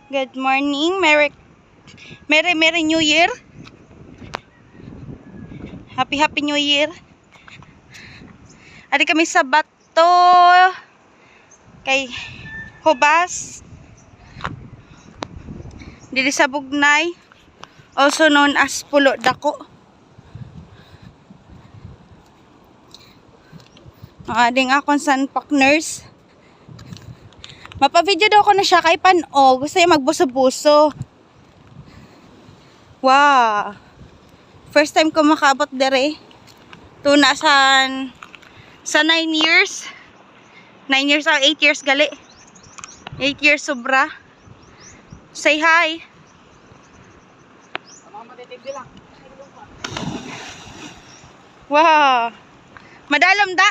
Good morning. Merry New Year. Happy New Year. Ari kami sa Bato kay Hobas. Dili sa Bugnay, also known as Pulo Dako. Ading akong sunpack nurse. Mapavideo daw ko na siya kay Pano. Gusto niya magbuso-buso. Wow. First time ko makaabot dere. Tuna sa 9 years. 9 years o 8 years gali. 8 years sobra. Say hi. Wow. Madalam da?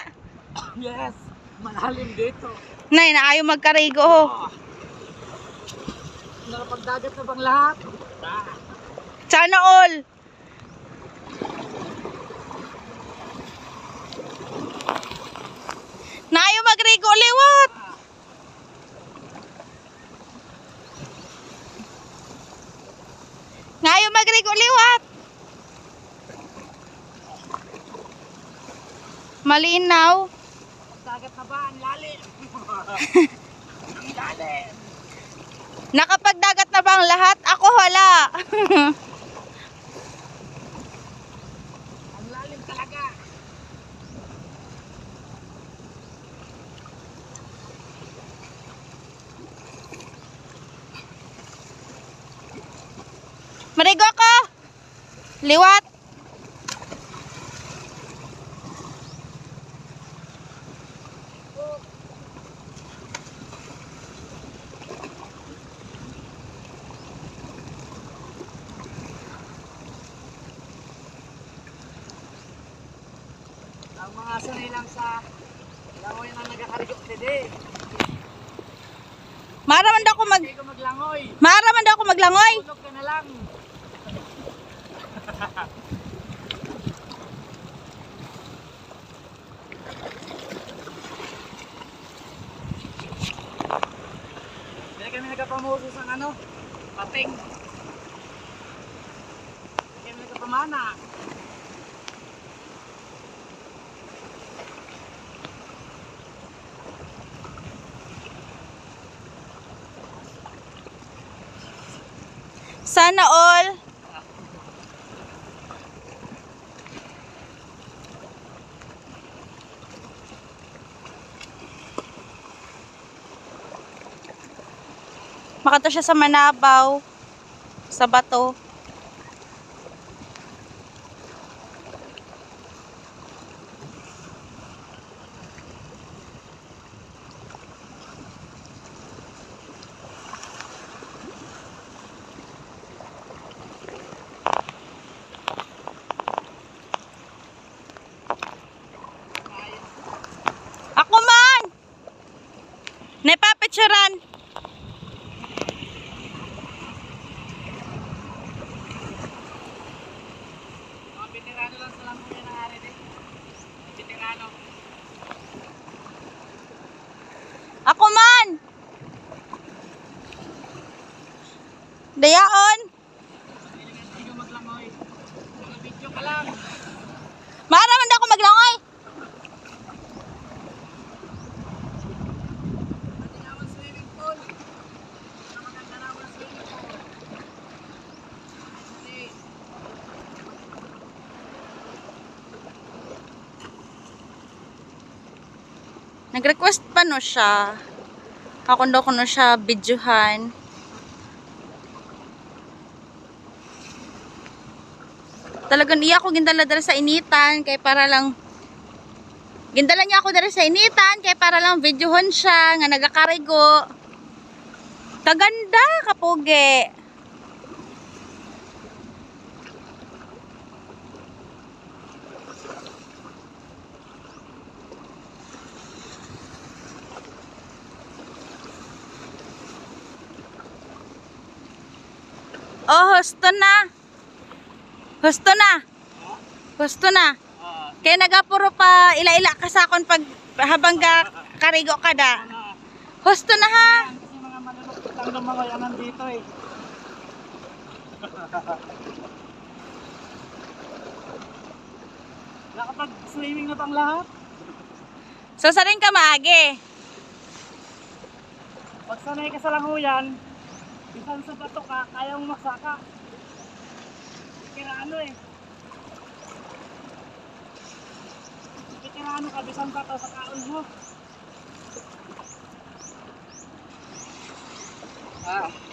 Yes, malalim dito. Nay, naayo magkarigo ho. Nakapagdagat na bang lahat? Sana all. Naayo magrigo liwat. Naayo magrigo liwat. Malinaw. Dagat na ba? Ang lalim. Ang lalim. Nakapagdagat na bang lahat? Ako wala. Ang lalim talaga. Marigo ko. Liwat. Ang mga sanay lang sa langoy na nagkakarigok today. Maraman daw ko Hindi ko maglangoy. Maraman daw ko maglangoy. Tulog ka na lang. Hindi kami nagkapamusos ng pating. Hindi kami nagkapamana. Sana all. Makato siya sa Manabaw, sa Bato. Ako man! Napapicturan! Mga veterano lang sa lang muna ng hari din. Veterano. Ako man! Dayaon! Hindi ko maglangoy. Mga video ka lang. Maraman daw ko maglangoy! Pati naman swimming pool. Maganda na ako ng swimming pool. Hindi. Nag-request pa no siya. Ako daw ko no siya videohan. Talagang iya ko gindala-dala sa initan kay para lang gindala niya ako dala sa initan kay para lang videohon siya nga nagakarigo. Kaganda kapugi. Oh, husto na. Husto na. Husto na. Kaya nagapuro pa ila-ila ka sa akon pag habang karigo ka da. Husto na ha. Kasi mga manunok. lang ng mga yan nandito eh. Nakapag-swimming na tang lahat. So, saan rin ka maagi? Pag sanay ka sa languyan, bisan sa bato ka, kaya mong magsaka. Kira ano eh. Kira ano ka, bisan bato sa kaon mo. Ah.